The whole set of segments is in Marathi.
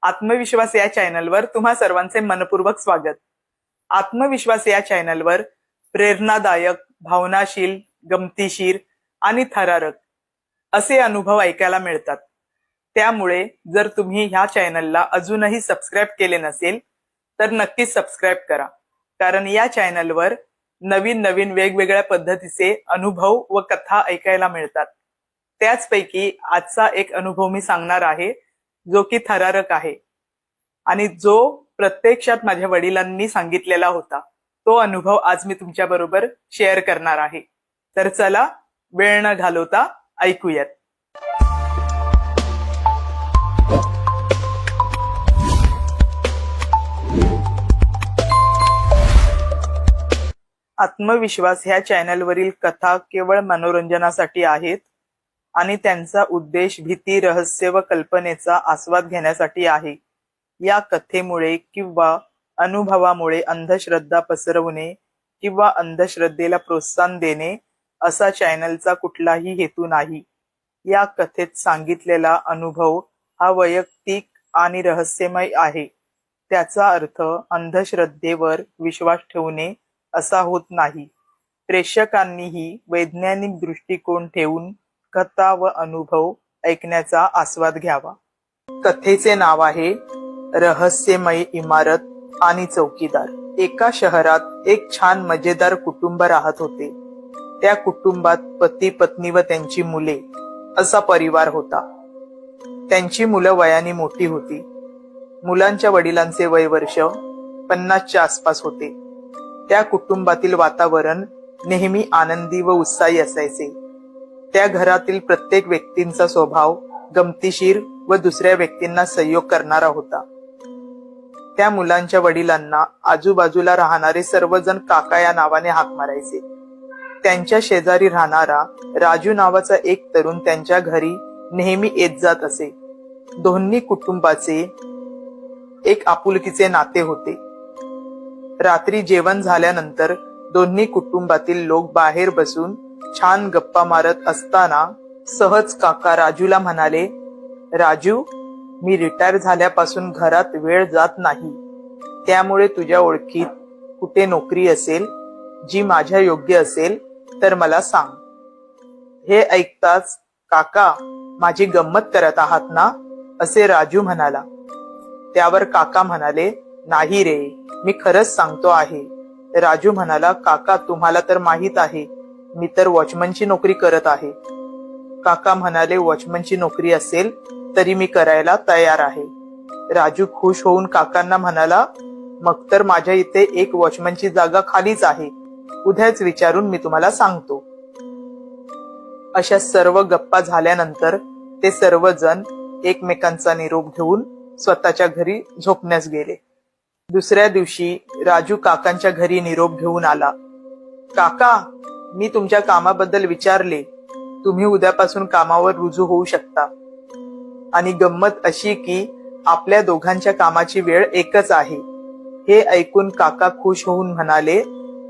आत्मविश्वास या चॅनलवर तुम्हा सर्वांचे मनपूर्वक स्वागत। आत्मविश्वास या चॅनलवर प्रेरणादायक, भावनाशील, गमतीशीर आणि थरारक असे अनुभव ऐकायला मिळतात। त्यामुळे जर तुम्ही ह्या चॅनलला अजूनही सबस्क्राइब केले नसेल तर नक्कीच सबस्क्राइब करा, कारण या चॅनलवर नवीन नवीन वेगवेगळ्या पद्धतीचे अनुभव व कथा ऐकायला मिळतात। त्याचपैकी आजचा एक अनुभव मी सांगणार आहे जो की थरारक आहे आणि जो प्रत्यक्षात माझ्या वडिलांनी सांगितलेला होता। तो अनुभव आज मी तुमच्या बरोबर शेअर करणार आहे। तर चला वेळ न घालवता ऐकूयात। आत्मविश्वास ह्या चॅनलवरील कथा केवळ मनोरंजनासाठी आहेत आणि त्यांचा उद्देश भीती, रहस्य व कल्पनेचा आस्वाद घेण्यासाठी आहे। या कथेमुळे किंवा अनुभवामुळे अंधश्रद्धा पसरवणे किंवा अंधश्रद्धेला प्रोत्साहन देणे असा चॅनलचा कुठलाही हेतू नाही। या कथेत सांगितलेला अनुभव हा वैयक्तिक आणि रहस्यमय आहे। त्याचा अर्थ अंधश्रद्धेवर विश्वास ठेवणे असा होत नाही। प्रेक्षकांनीही वैज्ञानिक दृष्टिकोन ठेवून कथा व अनुभव ऐकण्याचा आस्वाद घ्यावा। कथेचे नाव आहे रहस्यमय इमारत आणि चौकीदार। एका शहरात एक छान मजेदार कुटुंब राहत होते। त्या कुटुंबात पती, पत्नी व त्यांची मुले असा परिवार होता। त्यांची मुलं वयाने मोठी होती। मुलांच्या वडिलांचे वय वर्ष 50च्या आसपास होते। त्या कुटुंबातील वातावरण नेहमी आनंदी व उत्साही असायचे। त्या घरातील प्रत्येक व्यक्तींचा स्वभाव गमतीशीर व दुसऱ्या व्यक्तींना सहयोग करणारा होता। त्या मुलांच्या वडिलांना आजूबाजूला राहणारे सर्वजण काका या नावाने हाक मारायचे। त्यांच्या शेजारी राहणारा राजू नावाचा एक तरुण त्यांच्या घरी नेहमी येत जात असे। दोन्ही कुटुंबाचे एक आपुलकीचे नाते होते। रात्री जेवण झाल्यानंतर दोन्ही कुटुंबातील लोक बाहेर बसून छान गप्पा मारत असताना सहज काका राजूला म्हणाले, राजू, मी रिटायर झाल्यापासून घरात वेळ जात नाही, त्यामुळे तुझ्या ओळखीत कुठे नोकरी असेल जी माझ्या योग्य असेल तर मला सांग। हे ऐकताच काका, माझी गंमत करत आहात ना, असे राजू म्हणाला। त्यावर काका म्हणाले, नाही रे, मी खरंच सांगतो आहे। राजू म्हणाला, काका, तुम्हाला तर माहित आहे मी तर वॉचमनची नोकरी करत आहे। काका म्हणाले, वॉचमनची नोकरी असेल तरी मी करायला तयार आहे। राजू खुश होऊन काकांना म्हणाला, मग तर माझ्या इथे एक वॉचमनची जागा खालीच आहे, उद्याच विचारून मी तुम्हाला सांगतो। अशा सर्व गप्पा झाल्यानंतर ते सर्वजण एकमेकांचा निरोप घेऊन स्वतःच्या घरी झोपण्यास गेले। दुसऱ्या दिवशी राजू काकांच्या घरी निरोप घेऊन आला। काका, मी तुमच्या कामाबद्दल विचारले, तुम्ही उद्यापासून कामावर रुजू होऊ शकता। आणि गंमत अशी की आपल्या दोघांच्या कामाची वेळ एकच आहे। हे ऐकून काका खुश होऊन म्हणाले,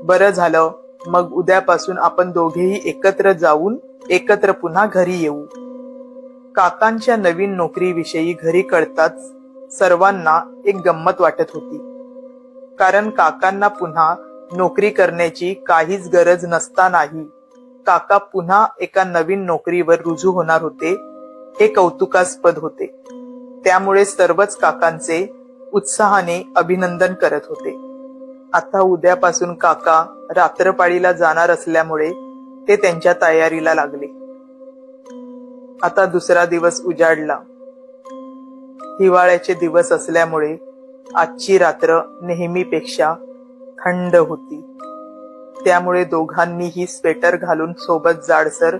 बरं झालं, मग उद्यापासून आपण दोघेही एकत्र जाऊन एकत्र पुन्हा घरी येऊ। काकांच्या नवीन नोकरीविषयी घरी कळताच सर्वांना एक गंमत वाटत होती, कारण काकांना पुन्हा नोकरी करण्याची काहीच गरज नसतानाही काका पुन्हा एका नवीन नोकरीवर रुजू होणार होते हे कौतुकास्पद होते। त्यामुळे सर्वच काकांचे उत्साहाने अभिनंदन करत होते। आता उद्यापासून काका रात्रपाळीला जाणार असल्यामुळे ते त्यांच्या तयारीला लागले। आता दुसरा दिवस उजाडला। हिवाळ्याचे दिवस असल्यामुळे आजची रात्र नेहमीपेक्षा थंड होती। त्यामुळे दोघांनीही स्वेटर घालून सोबत जाडसर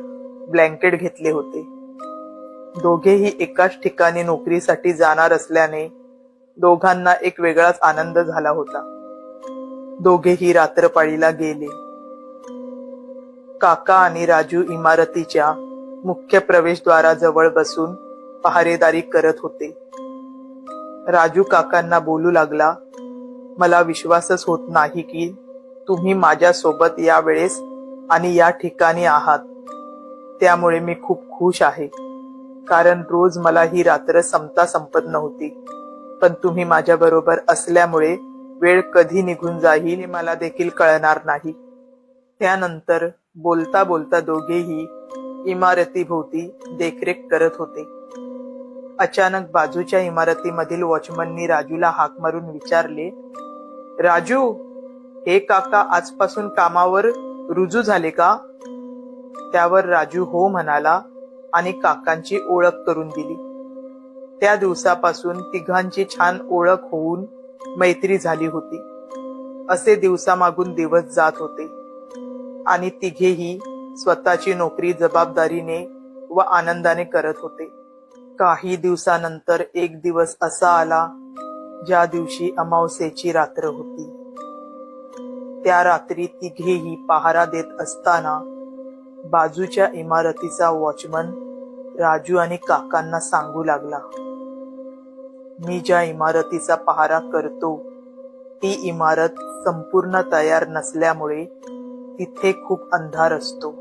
ब्लँकेट घेतले होते। दोघेही एकाच ठिकाणी नोकरीसाठी जाणार असल्याने दोघांना एक वेगळाच आनंद झाला होता। दोघेही रात्रपाळीला गेले। काका आणि राजू इमारतीच्या मुख्य प्रवेशद्वाराजवळ बसून पहारेदारी करत होते। राजू काकांना बोलू लागला, मला विश्वासच होत नाही की तुम्ही माझ्या सोबत या वेळेस आणि या ठिकाणी आहात। त्यामुळे मी खूप खुश आहे, कारण रोज मला ही रात्र संपत नव्हती। पण तुम्ही माझ्या बरोबर असल्यामुळे वेळ कधी निघून जाईल हे मला देखील कळणार नाही. त्यानंतर बोलता बोलता दोघेही इमारतीभोवती देखरेख करत होते. अचानक बाजूच्या इमारतीमधील वॉचमननी राजूला हाक मारून विचारले, राजू, हे काका आजपासून कामावर रुजू झाले का? त्यावर राजू हो म्हणाला आणि काकांची ओळख करून दिली. त्या दिवसापासून तिघांची छान ओळख होऊन मैत्री झाली होती. असे दिवसामागून दिवस जात होते आणि तिघेही स्वतःची नोकरी जबाबदारीने व आनंदाने करत होते. काही दिवसानंतर एक दिवस असा आला ज्या दिवशी अमावस्येची रात्र होती. त्या रात्री तिघेही पहारा देत असताना बाजूच्या इमारतीचा वॉचमन राजू आणि काकांना सांगू लागला, मी ज्या इमारतीचा पहारा करतो ती इमारत संपूर्ण तयार नसल्यामुळे तिथे खूप अंधार असतो,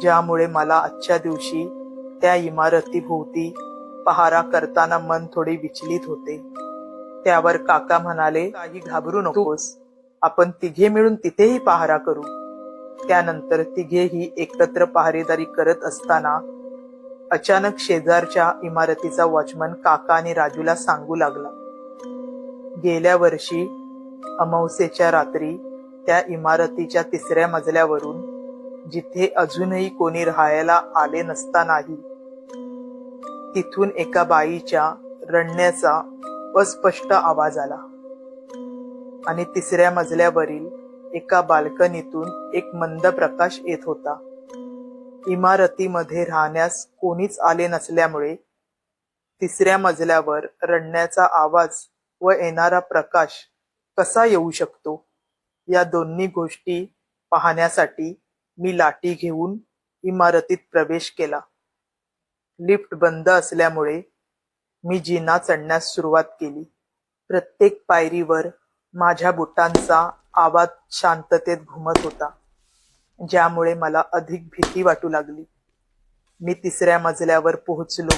ज्यामुळे मला आजच्या दिवशी त्या इमारतीभोवती पहारा करताना मन थोडे विचलित होते. त्यावर काका म्हणाले, काही घाबरू नकोस, आपण तिघे मिळून तिथेही पहारा करू. त्यानंतर तिघेही एकत्र पहारेदारी करत असताना अचानक शेजारच्या इमारतीचा वॉचमन काका आणि राजूला सांगू लागला, गेल्या वर्षी अमावस्येच्या रात्री त्या इमारतीच्या 3ऱ्या मजल्यावरून, जिथे अजूनही कोणी राहायला आले नसतानाही, तिथून एका बाईच्या रडण्याचा अस्पष्ट आवाज आला आणि 3ऱ्या मजल्यावरील एका बाल्कनीतून एक मंद प्रकाश येत होता. इमारतीमध्ये राहण्यास कोणीच आले नसल्यामुळे 3ऱ्या मजल्यावर रडण्याचा आवाज व येणारा प्रकाश कसा येऊ शकतो, या दोन्ही गोष्टी पाहण्यासाठी मी लाठी घेऊन इमारतीत प्रवेश केला. लिफ्ट बंद असल्यामुळे मी जिना चढण्यास सुरुवात केली. प्रत्येक पायरीवर माझ्या बुटांचा आवाज शांततेत घुमत होता, ज्यामुळे मला अधिक भीती वाटू लागली. मी 3ऱ्या मजल्यावर पोहोचलो.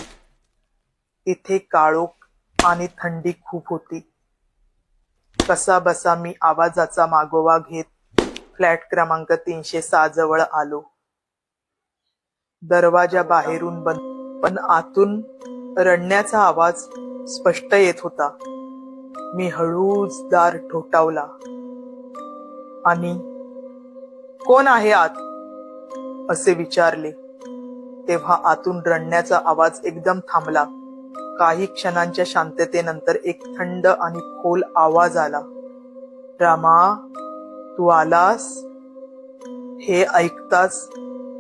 तिथे काळोख आणि थंडी खूप होती. कसा बसा मी आवाजाचा मागोवा घेत फ्लॅट क्रमांक 306 जवळ आलो. दरवाजा बाहेरून बंद, पण आतून रडण्याचा आवाज स्पष्ट येत होता. मी हळूच दार ठोठावला आणि कोण आहे आत, असे विचारले. तेव्हा आतून रडण्याचा आवाज एकदम थांबला. काही क्षणांच्या शांततेनंतर एक थंड आणि खोल आवाज आला, रामा, तू आलास? हे ऐकताच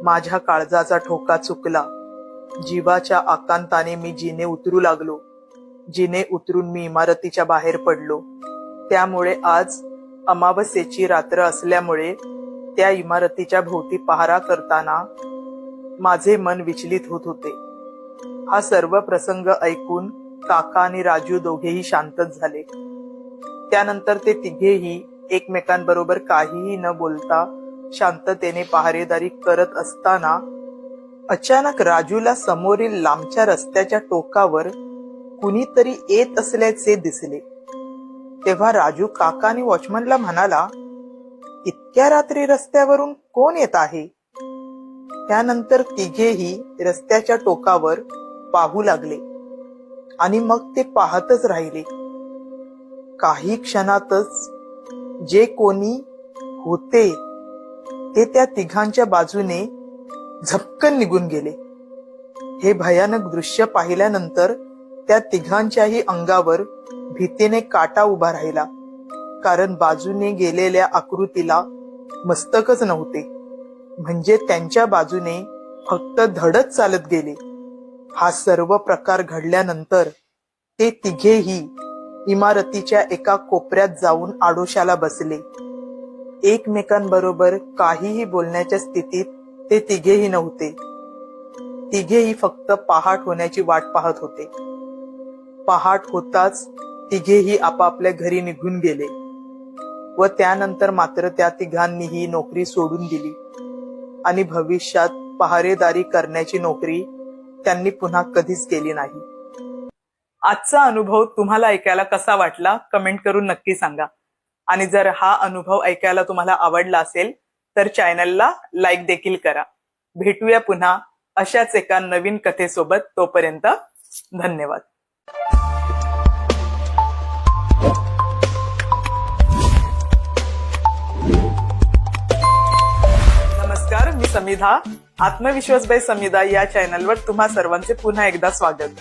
माझ्या काळजाचा ठोका चुकला. जीवाच्या आकांताने मी जिने उतरू लागलो. जिने उतरून मी इमारतीच्या बाहेर पडलो. त्यामुळे आज अमावस्येची रात्र असल्यामुळे त्या इमारतीच्या भोवती पहारा करताना माझे मन विचलित होत होते. हा सर्व प्रसंग ऐकून काका आणि राजू दोघेही शांतच झाले. त्यानंतर ते तिघेही एकमेकांबरोबर काहीही न बोलता शांततेने पहारेदारी करत असताना अचानक राजूला समोरील लांबच्या रस्त्याच्या टोकावर कुणीतरी येत असल्याचे दिसले. तेव्हा राजू काका आणि वॉचमनला म्हणाला, इतक्या रात्री रस्त्यावरून कोण येत आहे? त्यानंतर तिघेही रस्त्याच्या टोकावर पाहू लागले आणि मग ते पाहतच राहिले. काही क्षणातच जे कोणी होते ते त्या तिघांच्या बाजूने झपकन निघून गेले. हे भयानक दृश्य पाहिल्यानंतर त्या तिघांच्याही अंगावर भीतीने काटा उभा राहिला, कारण बाजूने गेलेल्या आकृतीला मस्तकच नव्हते, म्हणजे त्यांच्या बाजूने फक्त धडच चालत गेले. हा सर्व प्रकार घडल्यानंतर ते तिघेही इमारतीच्या एका कोपऱ्यात जाऊन आडोशाला बसले. एकमेकांबरोबर काहीही बोलण्याच्या स्थितीत ते तिघेही नव्हते. तिघेही फक्त पहाट होण्याची वाट पाहत होते. पहाट होताच तिघेही आपापल्या घरी निघून गेले व त्यानंतर मात्र त्या तिघांनीही नोकरी सोडून दिली आणि भविष्यात पहारेदारी करण्याची नोकरी त्यांनी पुन्हा कधीच केली नाही. आजचा अनुभव तुम्हाला ऐकायला कसा वाटला कमेंट करून नक्की सांगा. आणि जर हा अनुभव ऐकायला तुम्हाला आवडला असेल तर चॅनलला लाईक देखील करा. भेटूया पुन्हा अशाच एका नवीन कथेसोबत. तोपर्यंत धन्यवाद. नमस्कार, मी समिधा. आत्मविश्वास बाय समिधा या चॅनलवर तुम्हा सर्वांचे पुन्हा एकदा स्वागत.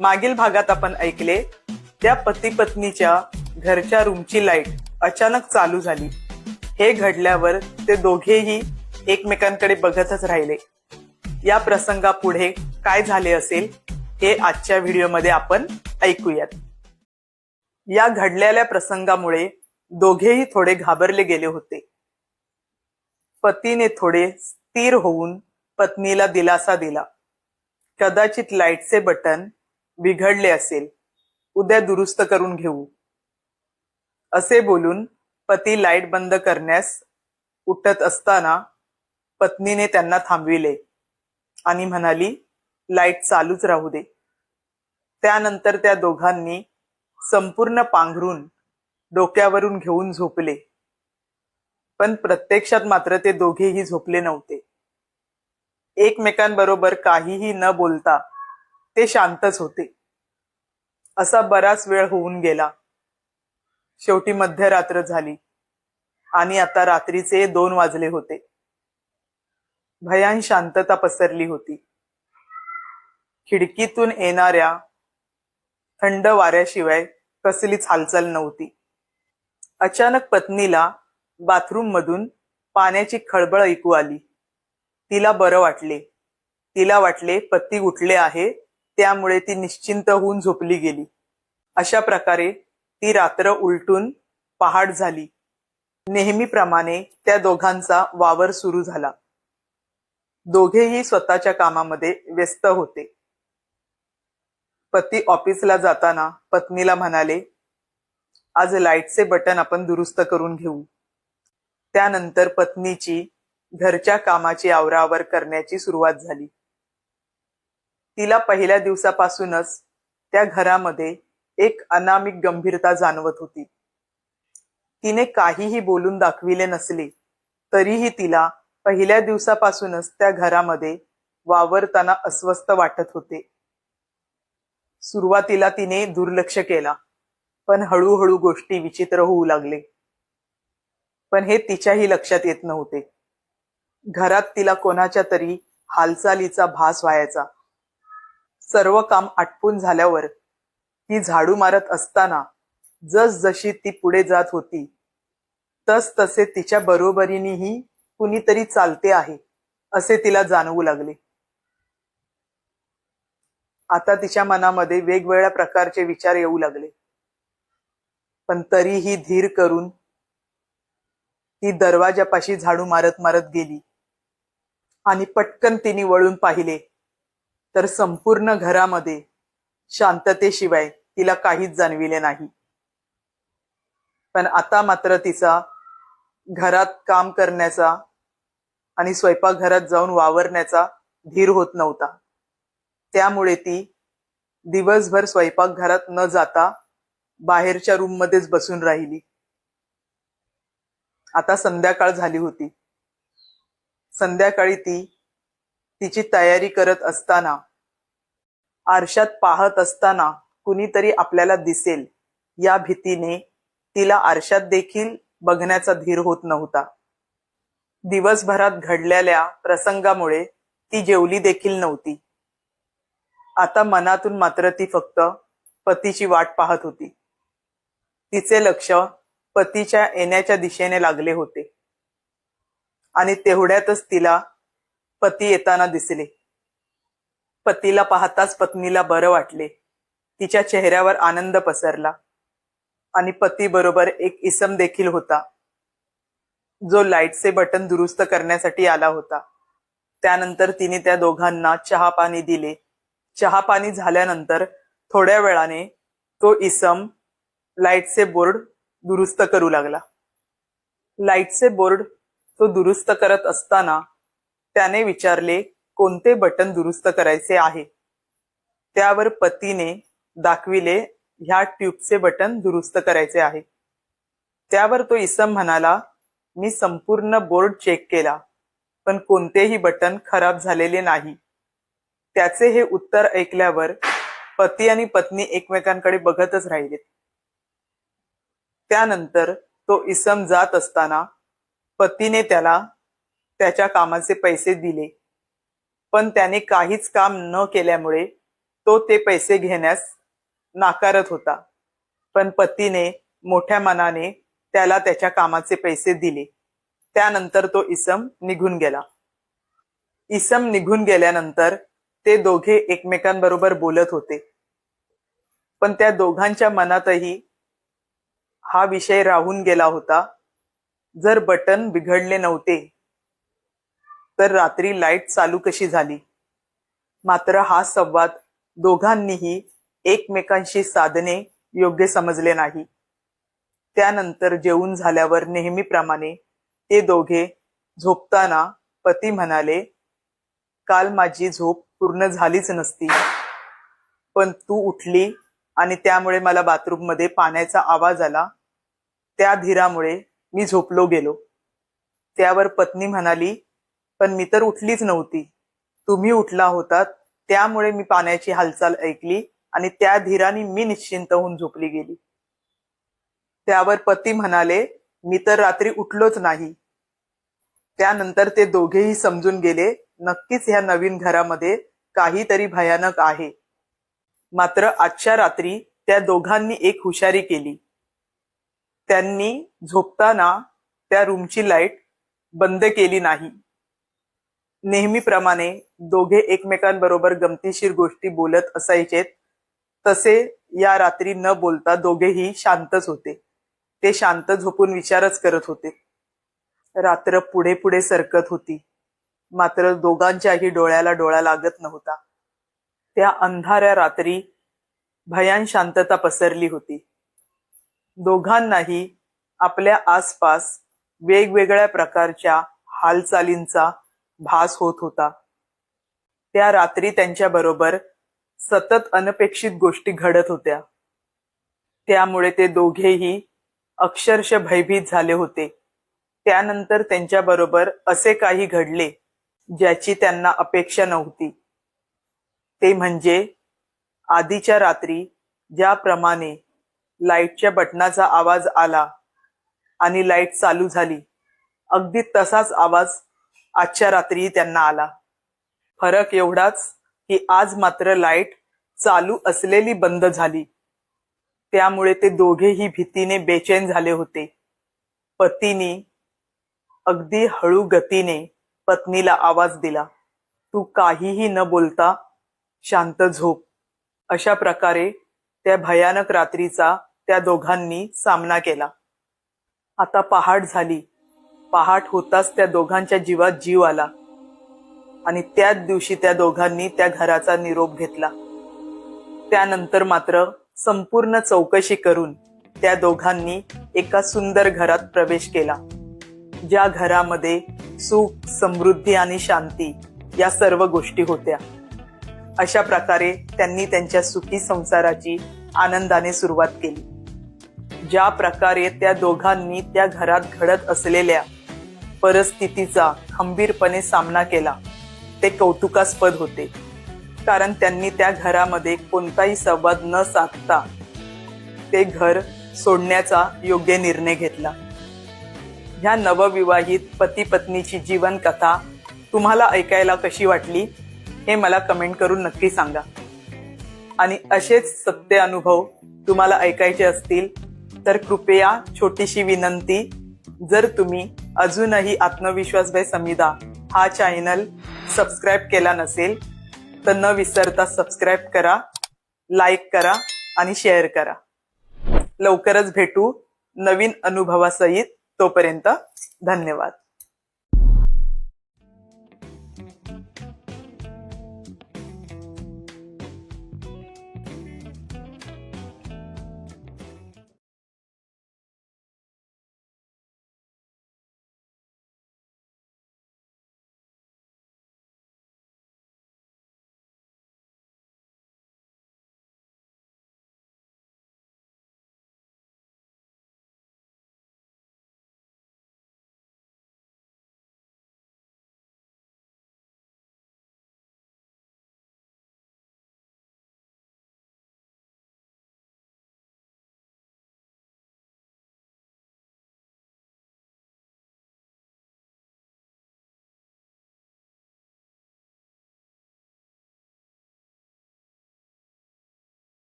मागील भागात आपण ऐकले त्या पती पत्नीच्या घरच्या रूमची लाईट अचानक चालू झाली. हे घडल्यावर ते दोघेही एकमेकांकडे बघतच राहिले. या प्रसंगापुढे काय झाले असेल हे आजच्या व्हिडिओमध्ये आपण ऐकूयात. या घडलेल्या प्रसंगामुळे दोघेही थोडे घाबरले गेले होते. पतीने थोडे स्थिर होऊन पत्नीला दिलासा दिला. कदाचित लाईटचे बटन बिघडले असेल, उद्या दुरुस्त करून घेऊ, असे बोलून पती लाईट बंद करण्यास उठत असताना पत्नीने त्यांना थांबविले आणि म्हणाली, लाईट चालूच राहू दे. त्यानंतर त्या दोघांनी संपूर्ण पांघरून डोक्यावरून घेऊन झोपले. पण प्रत्यक्षात मात्र ते दोघेही झोपले नव्हते. एकमेकांबरोबर काहीही न बोलता ते शांतच होते. असा बराच वेळ होऊन गेला. शेवटी मध्यरात्र झाली आणि आता रात्रीचे 2 वाजले होते. भयान शांतता पसरली होती. खिडकीतून येणाऱ्या थंड वाऱ्याशिवाय कसलीच हालचाल नव्हती. अचानक पत्नीला बाथरूम मधून पाण्याची खळबळ ऐकू आली. तिला बरं वाटले. तिला वाटले पती उठले आहे, त्यामुळे ती निश्चिंत होऊन झोपली गेली. अशा प्रकारे ती रात्र उलटून पहाट झाली. नेहमीप्रमाणे त्या दोघांचा वावर सुरू झाला. दोघेही स्वतःच्या कामामध्ये व्यस्त होते. पती ऑफिसला जाताना पत्नीला म्हणाले, आज लाईटचे बटन आपण दुरुस्त करून घेऊ. त्यानंतर पत्नीची घरच्या कामाची आवराआवर करण्याची सुरुवात झाली. तिला पहिल्या दिवसापासूनच त्या घरामध्ये एक अनामिक गंभीरता जाणवत होती. तिने काहीही बोलून दाखविले नसले तरीही तिला पहिल्या दिवसापासूनच त्या घरामध्ये वावरताना अस्वस्थ वाटत होते. सुरुवातीला तिने दुर्लक्ष केला, पण हळूहळू गोष्टी विचित्र होऊ लागले. पण हे तिच्याही लक्षात येत नव्हते. घरात तिला कोणाच्या तरी हालचालीचा भास व्हायचा. सर्व काम आटपून झाल्यावर ती झाडू मारत असताना जसजशी ती पुढे जात होती तस तसे तिच्या बरोबरीनेही कुणीतरी चालते आहे असे तिला जाणवू लागले. आता तिच्या मनामध्ये वेगवेगळ्या प्रकारचे विचार येऊ लागले. पण तरीही धीर करून ती दरवाजापाशी झाडू मारत मारत गेली आणि पटकन तिने वळून पाहिले तर संपूर्ण घरामध्ये शांततेशिवाय तिला काहीच जाणविले नाही. पण आता मात्र तिचा घरात काम करण्याचा आणि स्वयंपाकघरात जाऊन वावरण्याचा धीर होत नव्हता. त्यामुळे ती दिवसभर स्वयंपाकघरात न जाता बाहेरच्या रूम मध्येच बसून राहिली. आता संध्याकाळ झाली होती. संध्याकाळी ती तिची तयारी करत असताना आरशात पाहत असताना कुणीतरी आपल्याला दिसेल या भीतीने तिला आरशात देखील बघण्याचा धीर होत नव्हता. दिवसभरात घडलेल्या प्रसंगामुळे ती जेवली देखील नव्हती. आता मनातून मात्र ती फक्त पतीची वाट पाहत होती. तिचे लक्ष पतीच्या येण्याच्या दिशेने लागले होते आणि तेवढ्यातच तिला पती येताना दिसले. पतीला पाहताच पत्नीला बरं वाटले. तिच्या चेहऱ्यावर आनंद पसरला आणि पती बरोबर एक इसम देखील होता जो लाईटचे बटन दुरुस्त करण्यासाठी आला होता. त्यानंतर तिने त्या दोघांना चहा पाणी दिले. चहा पाणी झाल्यानंतर थोड्या वेळाने तो इसम लाईटचे बोर्ड दुरुस्त करू लागला. लाईटचे बोर्ड तो दुरुस्त करत असताना त्याने विचारले कोणते बटन दुरुस्त करायचे आहे. त्यावर पतीने दाखविले ह्या ट्यूबचे बटन दुरुस्त करायचे आहे. त्यावर तो इसम म्हणाला, मी संपूर्ण बोर्ड चेक केला, पण कोणतेही बटन खराब झालेले नाही. त्याचे हे उत्तर ऐकल्यावर पती आणि पत्नी एकमेकांकडे बघतच राहिले. त्यानंतर तो इसम जात असताना पतीने त्याला त्याच्या कामाचे पैसे दिले, पण त्याने काहीच काम न केल्यामुळे तो ते पैसे घेण्यास नाकारत होता. पण पतीने मोठ्या मनाने त्याला त्याच्या कामाचे पैसे दिले. त्यानंतर तो इसम निघून गेला. इसम निघून गेल्यानंतर ते दोघे एकमेकांबरोबर बोलत होते, पण त्या दोघांच्या मनातही हा विषय राहून गेला होता. जर बटन बिघडले नव्हते तर रात्री लाईट चालू कशी झाली. मात्र हा संवाद दोघांनीही एकमेकांशी साधणे योग्य समजले नाही. त्यानंतर जेवून झाल्यावर नेहमीप्रमाणे ते दोघे झोपताना पती म्हणाले, काल माझी झोप पूर्ण झालीच नसती, पण तू उठली आणि त्यामुळे मला बाथरूम मध्ये पाण्याचा आवाज आला. त्या धीरामुळे मी झोपलो गेलो. त्यावर पत्नी म्हणाली, पण मी तर उठलीच नव्हती, तुम्ही उठला होतात, त्यामुळे मी पाण्याची हालचाल ऐकली आणि त्या धीराने मी निश्चिंत होऊन झोपली गेली. त्यावर पती म्हणाले, मी तर रात्री उठलोच नाही. त्यानंतर ते दोघेही समजून गेले, नक्कीच ह्या नवीन घरामध्ये काहीतरी भयानक आहे. मात्र आजच्या रात्री त्या दोघांनी एक हुशारी केली. त्यांनी झोपताना त्या रूमची लाईट बंद केली नाही. नेहमीप्रमाणे दोघे एकमेकांबरोबर गमतीशीर गोष्टी बोलत असायचेत, तसे या रात्री न बोलता दोघेही शांतच होते. ते शांत झोपून विचारच करत होते. रात्र पुढे पुढे सरकत होती, मात्र दोघांच्याही डोळ्याला डोळा लागत नव्हता. त्या अंधाऱ्या रात्री भयान शांतता पसरली होती. दोघांनाही आपल्या आसपास वेगवेगळ्या प्रकारच्या हालचालींचा भास होत होता. त्या रात्री त्यांच्या बरोबर सतत अनपेक्षित गोष्टी घडत होत्या. त्यामुळे ते दोघेही अक्षरशः भयभीत झाले होते. त्यानंतर त्यांच्या बरोबर असे काही घडले ज्याची त्यांना अपेक्षा नव्हती. ते म्हणजे आधीच्या रात्री ज्याप्रमाणे लाईटच्या बटनाचा आवाज आला आणि लाईट चालू झाली, अगदी तसाच आवाज आजच्या रात्री त्यांना आला. फरक एवढाच की आज मात्र लाईट चालू असलेली बंद झाली. त्यामुळे ते दोघेही भीतीने बेचैन झाले होते. पतीने अगदी हळू गतीने पत्नीला आवाज दिला, तू काहीही न बोलता शांत झोप. अशा प्रकारे त्या भयानक रात्रीचा त्या दोघांनी सामना केला. आता पहाट झाली. पहाट होताच त्या दोघांच्या जीवात जीव आला आणि त्याच दिवशी त्या दोघांनी त्या घराचा निरोप घेतला. त्यानंतर मात्र संपूर्ण चौकशी करून त्या दोघांनी एका सुंदर घरात प्रवेश केला, ज्या घरामध्ये सुख, समृद्धी आणि शांती या सर्व गोष्टी होत्या. अशा प्रकारे त्यांनी त्यांच्या सुखी संसाराची आनंदाने सुरुवात केली. ज्या प्रकारे त्या दोघांनी त्या घरात घडत असलेल्या परिस्थितीचा खंबीरपणे सामना केला ते कौतुकास्पद होते. कारण त्यांनी त्या घरामध्ये कोणताही संवाद न साधता ते घर सोडण्याचा योग्य निर्णय घेतला. ह्या नवविवाहित पती पत्नीची जीवन कथा तुम्हाला ऐकायला कशी वाटली हे मला कमेंट करून नक्की सांगा. आणि असेच सत्य अनुभव तुम्हाला ऐकायचे असतील तर कृपया छोटीशी विनंती, जर तुम्ही अजूनही आत्मविश्वास बाय समिधा हा चॅनल सबस्क्राईब केला नसेल तर न विसरता सबस्क्राईब करा, लाईक करा आणि शेअर करा. लवकरच भेटू नवीन अनुभवासहित. तोपर्यंत धन्यवाद.